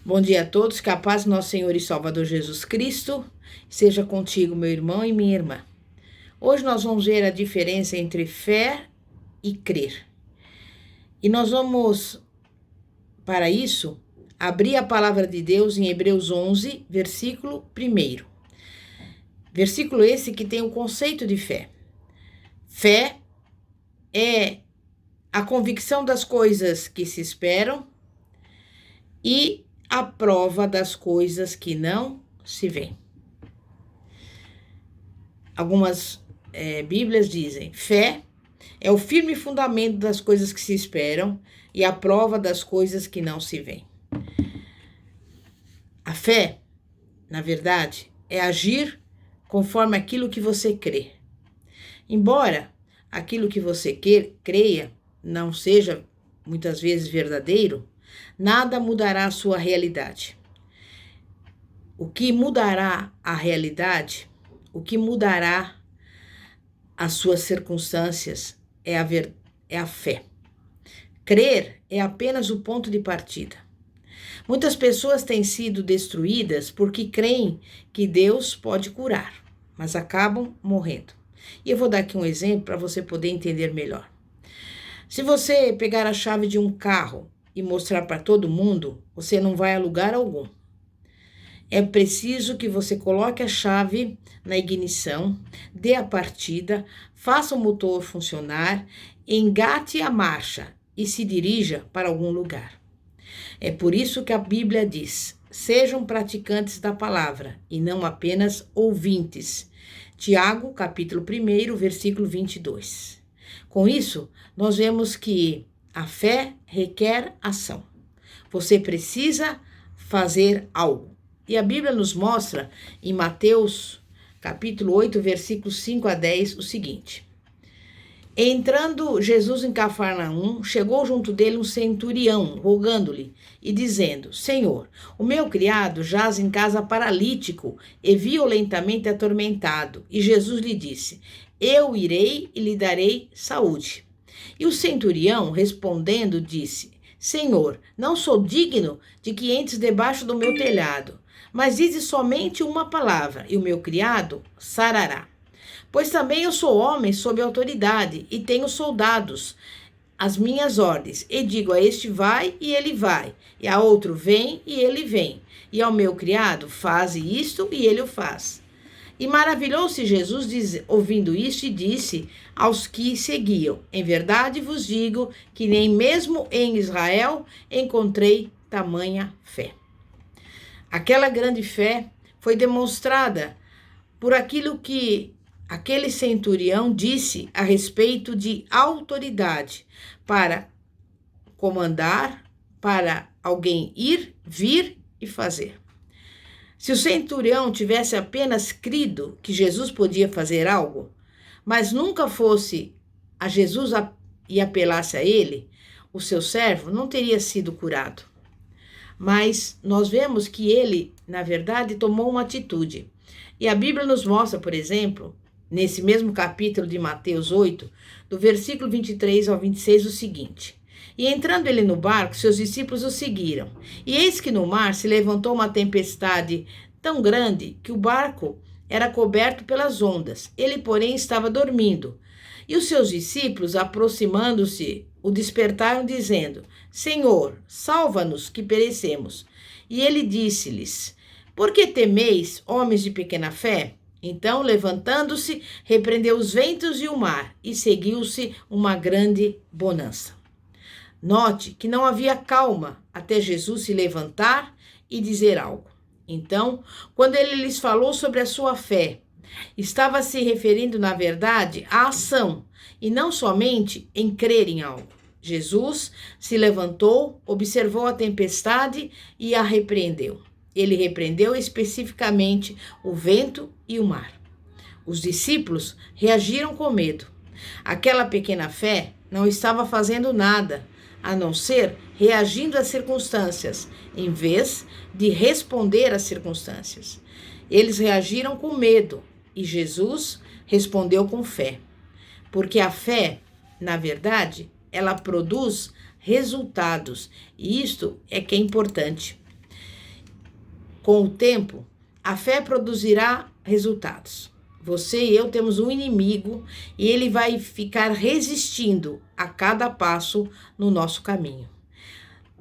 Bom dia a todos, que a paz do nosso Senhor e Salvador Jesus Cristo seja contigo, meu irmão e minha irmã. Hoje nós vamos ver a diferença entre fé e crer. E nós vamos, para isso, abrir a palavra de Deus em Hebreus 11, versículo 1. Versículo esse que tem o conceito de fé. Fé é a convicção das coisas que se esperam e a prova das coisas que não se veem. Algumas Bíblias dizem: fé é o firme fundamento das coisas que se esperam e a prova das coisas que não se veem. A fé, na verdade, é agir conforme aquilo que você crê. Embora aquilo que você creia não seja muitas vezes verdadeiro, nada mudará a sua realidade. O que mudará a realidade, o que mudará as suas circunstâncias é a fé. Crer é apenas o ponto de partida. Muitas pessoas têm sido destruídas porque creem que Deus pode curar, mas acabam morrendo. E eu vou dar aqui um exemplo para você poder entender melhor. Se você pegar a chave de um carro e mostrar para todo mundo, você não vai a lugar algum. É preciso que você coloque a chave na ignição, dê a partida, faça o motor funcionar, engate a marcha e se dirija para algum lugar. É por isso que a Bíblia diz: sejam praticantes da palavra e não apenas ouvintes. Tiago, capítulo 1, versículo 22. Com isso, nós vemos que a fé requer ação. Você precisa fazer algo. E a Bíblia nos mostra em Mateus, capítulo 8, versículos 5 a 10, o seguinte: entrando Jesus em Cafarnaum, chegou junto dele um centurião, rogando-lhe e dizendo: Senhor, o meu criado jaz em casa paralítico e violentamente atormentado. E Jesus lhe disse: eu irei e lhe darei saúde. E o centurião, respondendo, disse: Senhor, não sou digno de que entres debaixo do meu telhado, mas dize somente uma palavra, e o meu criado sarará. Pois também eu sou homem sob autoridade, e tenho soldados às minhas ordens, e digo a este vai, e ele vai, e a outro vem, e ele vem, e ao meu criado faze isto, e ele o faz. E maravilhou-se Jesus ouvindo isso e disse aos que seguiam: em verdade vos digo que nem mesmo em Israel encontrei tamanha fé. Aquela grande fé foi demonstrada por aquilo que aquele centurião disse a respeito de autoridade para comandar, para alguém ir, vir e fazer. Se o centurião tivesse apenas crido que Jesus podia fazer algo, mas nunca fosse a Jesus e apelasse a ele, o seu servo não teria sido curado. Mas nós vemos que ele, na verdade, tomou uma atitude. E a Bíblia nos mostra, por exemplo, nesse mesmo capítulo de Mateus 8, do versículo 23 ao 26, o seguinte: e entrando ele no barco, seus discípulos o seguiram. E eis que no mar se levantou uma tempestade tão grande que o barco era coberto pelas ondas. Ele, porém, estava dormindo. E os seus discípulos, aproximando-se, o despertaram, dizendo: Senhor, salva-nos, que perecemos. E ele disse-lhes: por que temeis, homens de pequena fé? Então, levantando-se, repreendeu os ventos e o mar, e seguiu-se uma grande bonança. Note que não havia calma até Jesus se levantar e dizer algo. Então, quando ele lhes falou sobre a sua fé, estava se referindo, na verdade, à ação, e não somente em crer em algo. Jesus se levantou, observou a tempestade e a repreendeu. Ele repreendeu especificamente o vento e o mar. Os discípulos reagiram com medo. Aquela pequena fé não estava fazendo nada, a não ser reagindo às circunstâncias, em vez de responder às circunstâncias. Eles reagiram com medo e Jesus respondeu com fé. Porque a fé, na verdade, ela produz resultados, e isto é que é importante. Com o tempo, a fé produzirá resultados. Você e eu temos um inimigo e ele vai ficar resistindo a cada passo no nosso caminho.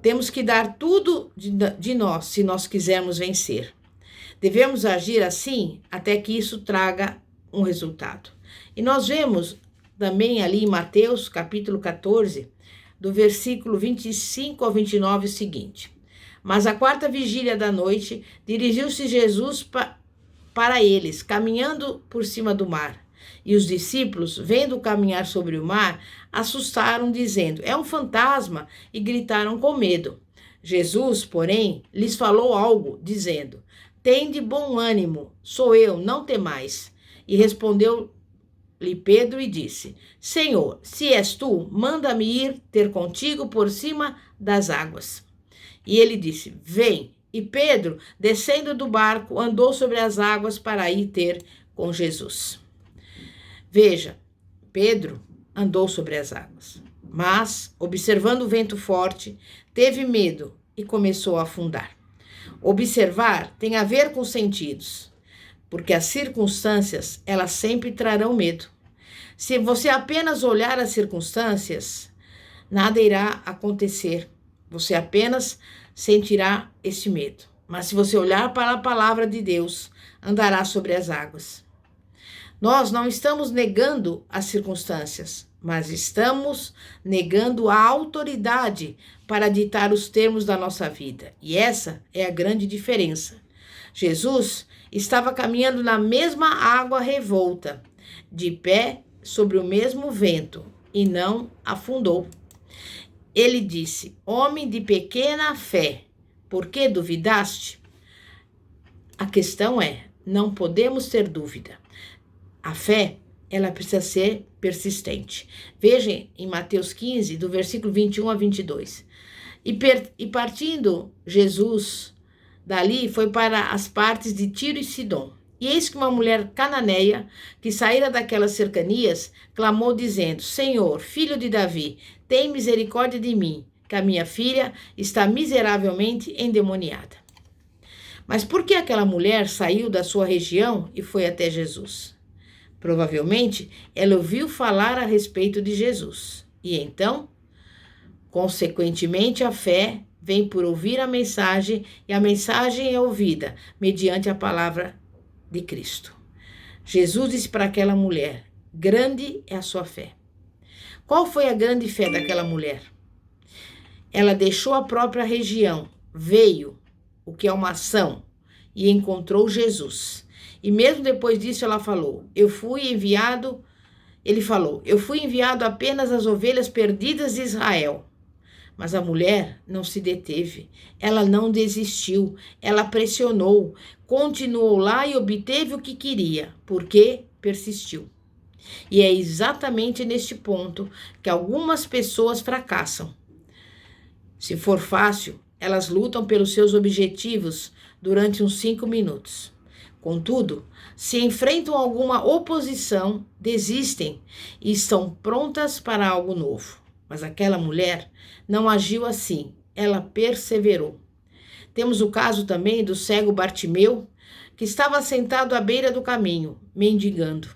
Temos que dar tudo de nós se nós quisermos vencer. Devemos agir assim até que isso traga um resultado. E nós vemos também ali em Mateus, capítulo 14, do versículo 25 ao 29, o seguinte: Mas à quarta vigília da noite, dirigiu-se Jesus para eles, caminhando por cima do mar. E os discípulos, vendo caminhar sobre o mar, assustaram, dizendo: É um fantasma, e gritaram com medo. Jesus, porém, lhes falou algo, dizendo: Tende bom ânimo, sou eu, não temais. E respondeu-lhe Pedro e disse: Senhor, se és tu, manda-me ir ter contigo por cima das águas. E ele disse: Vem. E Pedro, descendo do barco, andou sobre as águas para ir ter com Jesus. Veja, Pedro andou sobre as águas, mas, observando o vento forte, teve medo e começou a afundar. Observar tem a ver com os sentidos, porque as circunstâncias, elas sempre trarão medo. Se você apenas olhar as circunstâncias, nada irá acontecer. Você apenas sentirá esse medo. Mas se você olhar para a palavra de Deus, andará sobre as águas. Nós não estamos negando as circunstâncias, mas estamos negando a autoridade para ditar os termos da nossa vida. E essa é a grande diferença. Jesus estava caminhando na mesma água revolta, de pé sobre o mesmo vento, e não afundou. Ele disse: Homem de pequena fé, por que duvidaste? A questão é, não podemos ter dúvida. A fé, ela precisa ser persistente. Vejam em Mateus 15, do versículo 21 a 22. E partindo Jesus dali, foi para as partes de Tiro e Sidom. E eis que uma mulher cananeia, que saíra daquelas cercanias, clamou dizendo: Senhor, filho de Davi, tem misericórdia de mim, que a minha filha está miseravelmente endemoniada. Mas por que aquela mulher saiu da sua região e foi até Jesus? Provavelmente, ela ouviu falar a respeito de Jesus. E então, consequentemente, a fé vem por ouvir a mensagem, e a mensagem é ouvida mediante a palavra de Cristo. Jesus disse para aquela mulher: grande é a sua fé. Qual foi a grande fé daquela mulher? Ela deixou a própria região, veio, o que é uma ação, e encontrou Jesus. E mesmo depois disso ela falou: ele falou, eu fui enviado apenas às ovelhas perdidas de Israel. Mas a mulher não se deteve, ela não desistiu, ela pressionou, continuou lá e obteve o que queria, porque persistiu. E é exatamente neste ponto que algumas pessoas fracassam. Se for fácil, elas lutam pelos seus objetivos durante uns 5 minutos. Contudo, se enfrentam alguma oposição, desistem e estão prontas para algo novo. Mas aquela mulher não agiu assim, ela perseverou. Temos o caso também do cego Bartimeu, que estava sentado à beira do caminho, mendigando.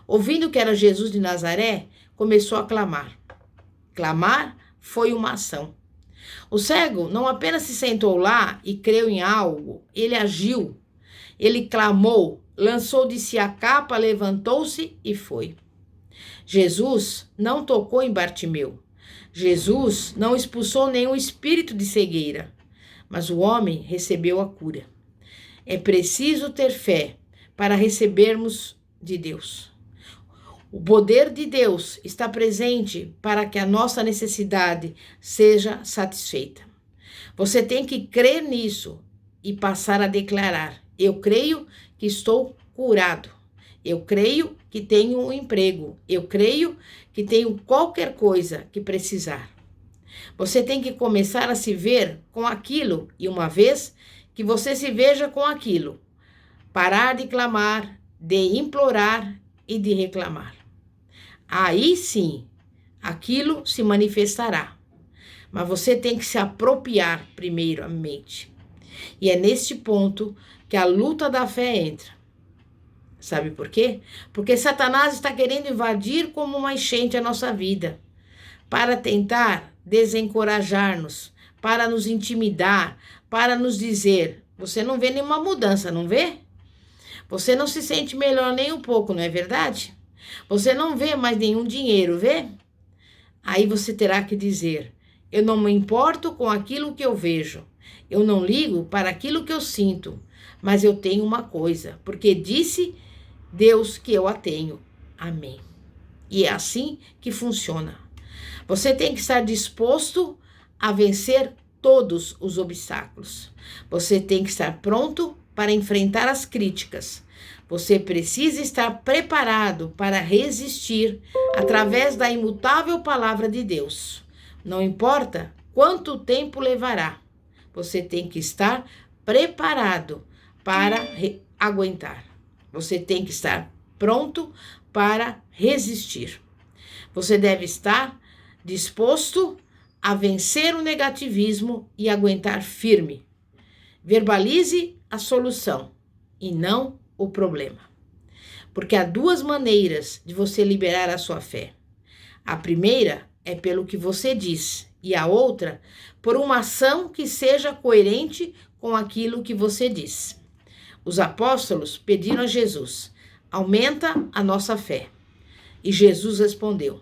Ouvindo que era Jesus de Nazaré, começou a clamar. Clamar foi uma ação. O cego não apenas se sentou lá e creu em algo, ele agiu. Ele clamou, lançou de si a capa, levantou-se e foi. Jesus não tocou em Bartimeu. Jesus não expulsou nenhum espírito de cegueira, mas o homem recebeu a cura. É preciso ter fé para recebermos de Deus. O poder de Deus está presente para que a nossa necessidade seja satisfeita. Você tem que crer nisso e passar a declarar: eu creio que estou curado. Eu creio que tenho um emprego. Eu creio que tenho qualquer coisa que precisar. Você tem que começar a se ver com aquilo, e uma vez que você se veja com aquilo, parar de clamar, de implorar e de reclamar. Aí sim, aquilo se manifestará. Mas você tem que se apropriar primeiramente. E é neste ponto que a luta da fé entra. Sabe por quê? Porque Satanás está querendo invadir como uma enchente a nossa vida, para tentar desencorajar-nos, para nos intimidar, para nos dizer: você não vê nenhuma mudança, não vê? Você não se sente melhor nem um pouco, não é verdade? Você não vê mais nenhum dinheiro, vê? Aí você terá que dizer: eu não me importo com aquilo que eu vejo, eu não ligo para aquilo que eu sinto, mas eu tenho uma coisa, porque disse Deus que eu a tenho. Amém. E é assim que funciona. Você tem que estar disposto a vencer todos os obstáculos. Você tem que estar pronto para enfrentar as críticas. Você precisa estar preparado para resistir através da imutável palavra de Deus. Não importa quanto tempo levará, você tem que estar preparado para aguentar. Você tem que estar pronto para resistir. Você deve estar disposto a vencer o negativismo e aguentar firme. Verbalize a solução e não o problema. Porque há duas maneiras de você liberar a sua fé. A primeira é pelo que você diz e a outra por uma ação que seja coerente com aquilo que você diz. Os apóstolos pediram a Jesus: aumenta a nossa fé. E Jesus respondeu: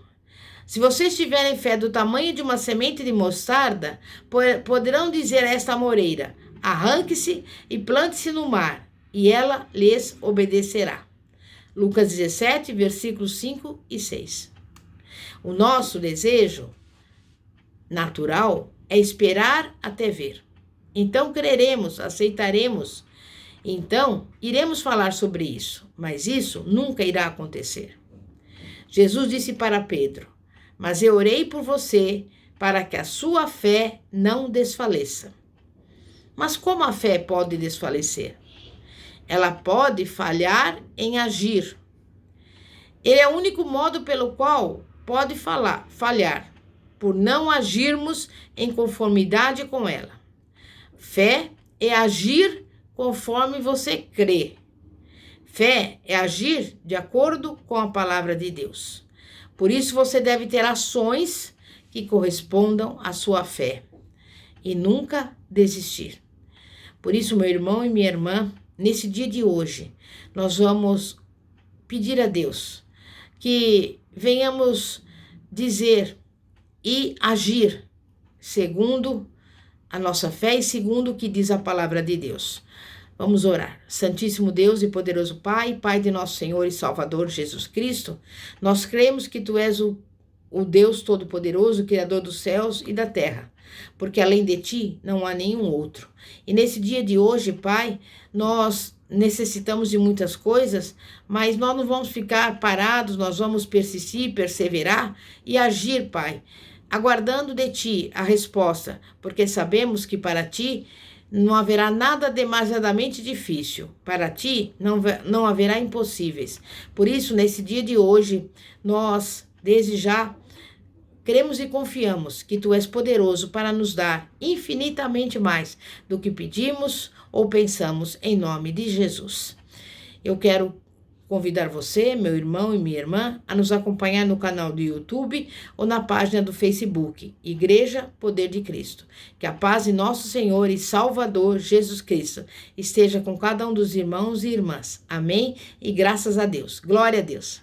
se vocês tiverem fé do tamanho de uma semente de mostarda, poderão dizer a esta amoreira: arranque-se e plante-se no mar, e ela lhes obedecerá. Lucas 17, versículos 5 e 6. O nosso desejo natural é esperar até ver. Então creremos, aceitaremos. Então, iremos falar sobre isso, mas isso nunca irá acontecer. Jesus disse para Pedro: mas eu orei por você para que a sua fé não desfaleça. Mas como a fé pode desfalecer? Ela pode falhar em agir. Ele é o único modo pelo qual pode falhar, por não agirmos em conformidade com ela. Fé é agir conforme você crê. Fé é agir de acordo com a palavra de Deus. Por isso você deve ter ações que correspondam à sua fé e nunca desistir. Por isso, meu irmão e minha irmã, nesse dia de hoje, nós vamos pedir a Deus que venhamos dizer e agir segundo a nossa fé e segundo o que diz a palavra de Deus. Vamos orar. Santíssimo Deus e poderoso Pai, Pai de nosso Senhor e Salvador Jesus Cristo, nós cremos que Tu és o Deus Todo-Poderoso, Criador dos céus e da terra, porque além de Ti não há nenhum outro. E nesse dia de hoje, Pai, nós necessitamos de muitas coisas, mas nós não vamos ficar parados, nós vamos persistir, perseverar e agir, Pai, aguardando de Ti a resposta, porque sabemos que para Ti não haverá nada demasiadamente difícil. Para Ti não haverá impossíveis. Por isso, nesse dia de hoje, nós, desde já, cremos e confiamos que Tu és poderoso para nos dar infinitamente mais do que pedimos ou pensamos, em nome de Jesus. Eu quero convidar você, meu irmão e minha irmã, a nos acompanhar no canal do YouTube ou na página do Facebook, Igreja Poder de Cristo. Que a paz de nosso Senhor e Salvador Jesus Cristo esteja com cada um dos irmãos e irmãs. Amém? E graças a Deus. Glória a Deus.